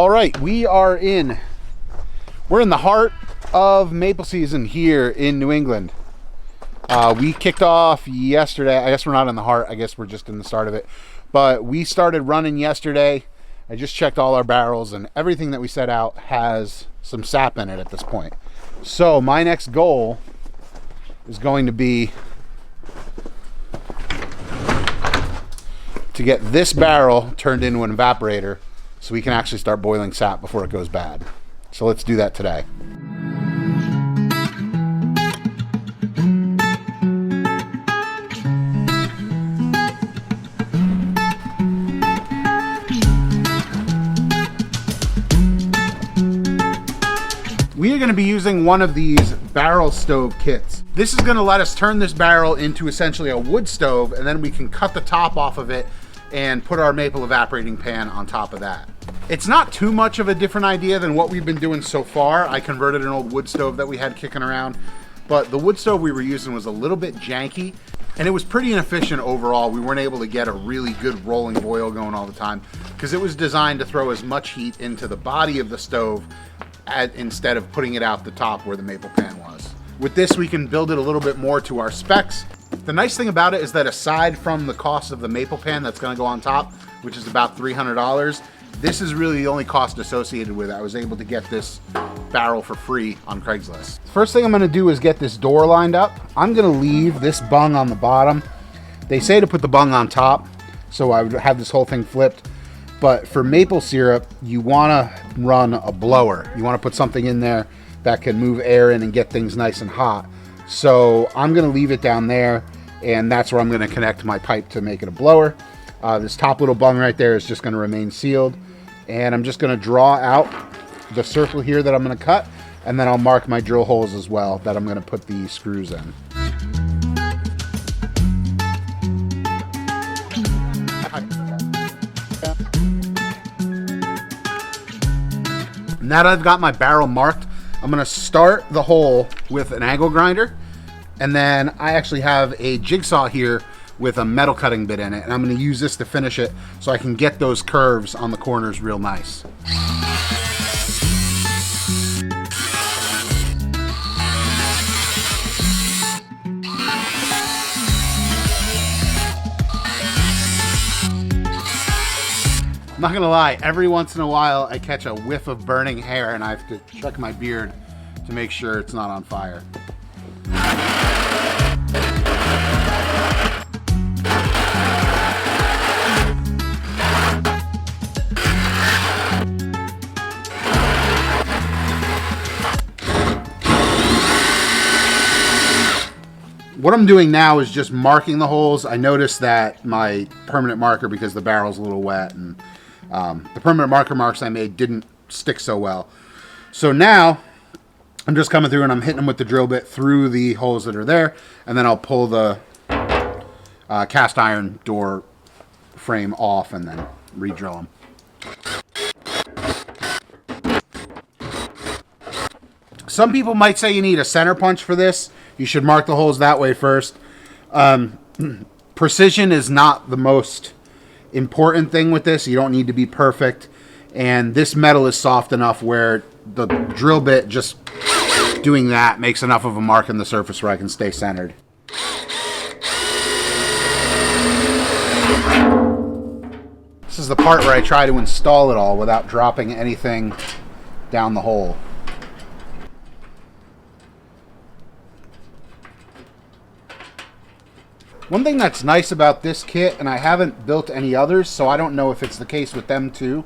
All right, we're in the heart of maple season here in New England. We kicked off yesterday. I guess we're not in the heart. I guess we're just in the start of it. But we started running yesterday. I just checked all our barrels, and everything that we set out has some sap in it at this point. So my next goal is going to be to get this barrel turned into an evaporator so we can actually start boiling sap before it goes bad. So let's do that today. We are going to be using one of these barrel stove kits. This is going to let us turn this barrel into essentially a wood stove, and then we can cut the top off of it and put our maple evaporating pan on top of that. It's not too much of a different idea than what we've been doing so far. I converted an old wood stove that we had kicking around, but the wood stove we were using was a little bit janky, and it was pretty inefficient overall. We weren't able to get a really good rolling boil going all the time because it was designed to throw as much heat into the body of the stove instead of putting it out the top where the maple pan was. With this, we can build it a little bit more to our specs. The nice thing about it is that aside from the cost of the maple pan that's going to go on top, which is about $300, this is really the only cost associated with it. I was able to get this barrel for free on Craigslist. First thing I'm going to do is get this door lined up. I'm going to leave this bung on the bottom. They say to put the bung on top, so I would have this whole thing flipped. But for maple syrup, you want to run a blower. You want to put something in there that can move air in and get things nice and hot. So I'm going to leave it down there, and that's where I'm going to connect my pipe to make it a blower. This top little bung right there is just going to remain sealed. And I'm just going to draw out the circle here that I'm going to cut, and then I'll mark my drill holes as well that I'm going to put the screws in. Now that I've got my barrel marked, I'm going to start the hole with an angle grinder, and then I actually have a jigsaw here with a metal cutting bit in it, and I'm going to use this to finish it so I can get those curves on the corners real nice. I'm not gonna lie, every once in a while I catch a whiff of burning hair and I have to check my beard to make sure it's not on fire. What I'm doing now is just marking the holes. I noticed that my permanent marker, because the barrel's a little wet, and the permanent marker marks I made didn't stick so well. So now I'm just coming through and I'm hitting them with the drill bit through the holes that are there, and then I'll pull the cast iron door frame off and then re-drill them. Some people might say you need a center punch for this. You should mark the holes that way first. Precision is not the most important thing with this. You don't need to be perfect, and this metal is soft enough where the drill bit just doing that makes enough of a mark in the surface where I can stay centered. This is the part where I try to install it all without dropping anything down the hole. One thing that's nice about this kit, and I haven't built any others, so I don't know if it's the case with them too,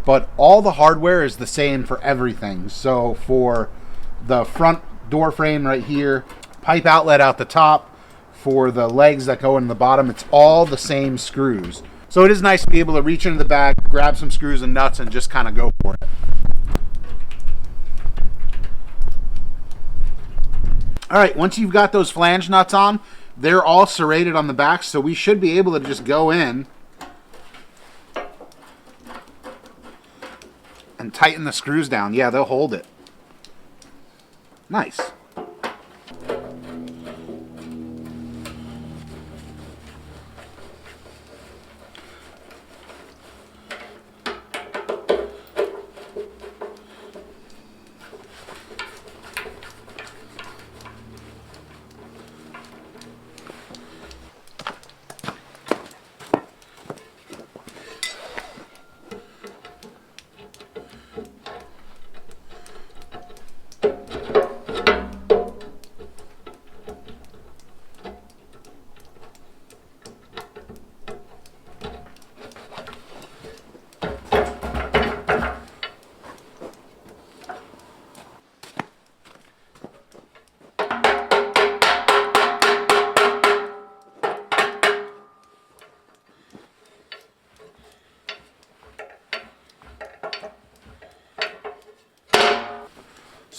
but all the hardware is the same for everything. So for the front door frame right here, pipe outlet out the top, for the legs that go in the bottom, it's all the same screws. So it is nice to be able to reach into the bag, grab some screws and nuts, and just kind of go for it. All right, once you've got those flange nuts on, they're all serrated on the back, so we should be able to just go in and tighten the screws down. Yeah, they'll hold it. Nice.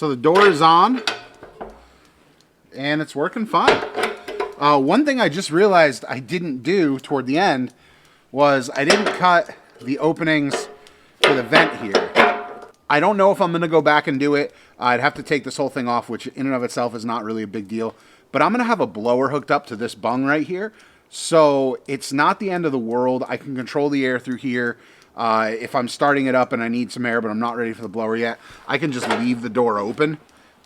So the door is on and it's working fine. One thing I just realized I didn't do toward the end was I didn't cut the openings for the vent here. I don't know if I'm going to go back and do it. I'd have to take this whole thing off, which in and of itself is not really a big deal. But I'm going to have a blower hooked up to this bung right here. So it's not the end of the world. I can control the air through here. If I'm starting it up and I need some air, but I'm not ready for the blower yet, I can just leave the door open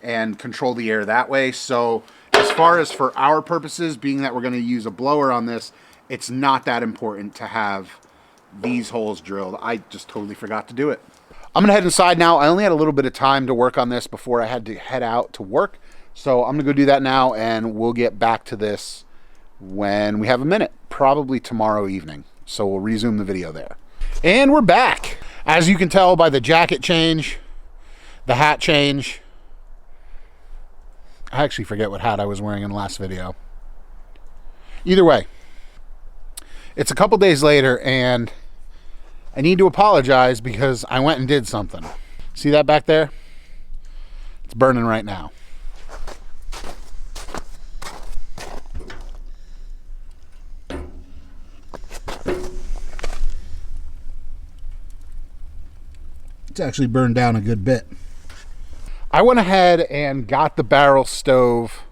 and control the air that way. So as far as for our purposes, being that we're going to use a blower on this, it's not that important to have these holes drilled. I just totally forgot to do it. I'm going to head inside now. I only had a little bit of time to work on this before I had to head out to work. So I'm going to go do that now, and we'll get back to this when we have a minute, probably tomorrow evening. So we'll resume the video there. And we're back. As you can tell by the jacket change, the hat change. I actually forget what hat I was wearing in the last video. Either way, it's a couple days later, and I need to apologize because I went and did something. See that back there? It's burning right now. It's actually burned down a good bit. I went ahead and got the barrel stove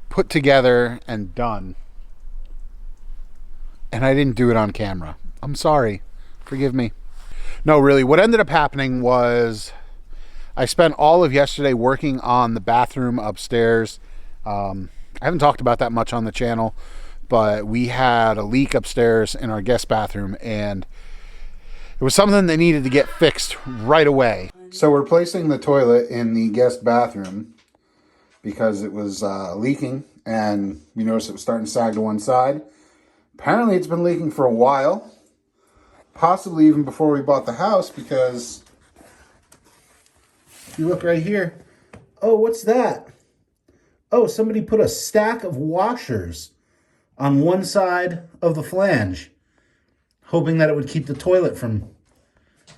put together and done. And I didn't do it on camera. I'm sorry. Forgive me. No, really, what ended up happening was I spent all of yesterday working on the bathroom upstairs. I haven't talked about that much on the channel, but we had a leak upstairs in our guest bathroom, and it was something that needed to get fixed right away. So we're replacing the toilet in the guest bathroom because it was leaking, and we noticed it was starting to sag to one side. Apparently it's been leaking for a while, possibly even before we bought the house, because if you look right here, oh, what's that? Oh, somebody put a stack of washers on one side of the flange, hoping that it would keep the toilet from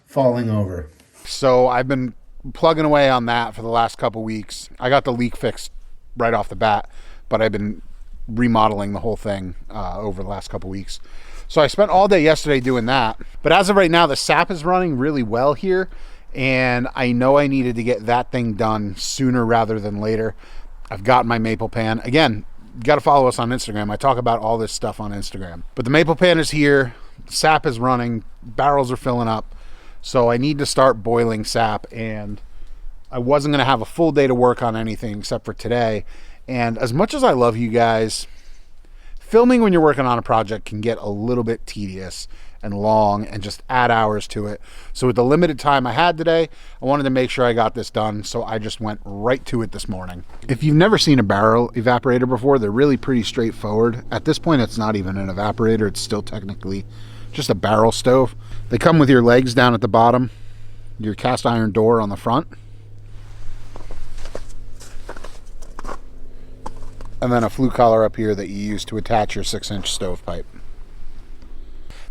falling over. So I've been plugging away on that for the last couple weeks. I got the leak fixed right off the bat, but I've been remodeling the whole thing over the last couple weeks. So I spent all day yesterday doing that. But as of right now, the sap is running really well here, and I know I needed to get that thing done sooner rather than later. I've got my maple pan. Again, you got to follow us on Instagram. I talk about all this stuff on Instagram. But the maple pan is here. Sap is running. Barrels are filling up. So I need to start boiling sap, and I wasn't going to have a full day to work on anything except for today. And as much as I love you guys, filming when you're working on a project can get a little bit tedious and long and just add hours to it. So with the limited time I had today, I wanted to make sure I got this done. So I just went right to it this morning. If you've never seen a barrel evaporator before, they're really pretty straightforward. At this point, it's not even an evaporator. It's still technically just a barrel stove. They come with your legs down at the bottom, your cast iron door on the front, and then a flue collar up here that you use to attach your 6-inch stovepipe.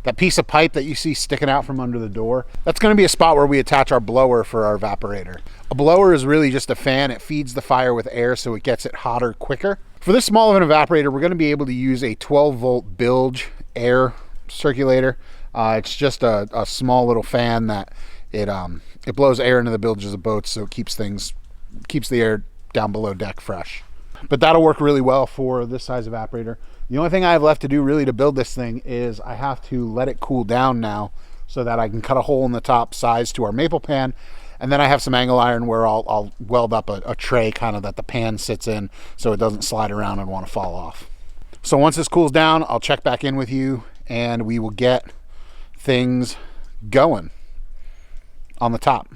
That piece of pipe that you see sticking out from under the door, that's going to be a spot where we attach our blower for our evaporator. A blower is really just a fan. It feeds the fire with air so it gets it hotter quicker. For this small of an evaporator, we're going to be able to use a 12-volt bilge air circulator. It's just a small little fan that it blows air into the bilges of boats, so it keeps the air down below deck fresh. But that'll work really well for this size evaporator. The only thing I have left to do really to build this thing is I have to let it cool down now so that I can cut a hole in the top size to our maple pan. And then I have some angle iron where I'll weld up a tray kind of that the pan sits in so it doesn't slide around and want to fall off. So once this cools down, I'll check back in with you and we will get things going on the top.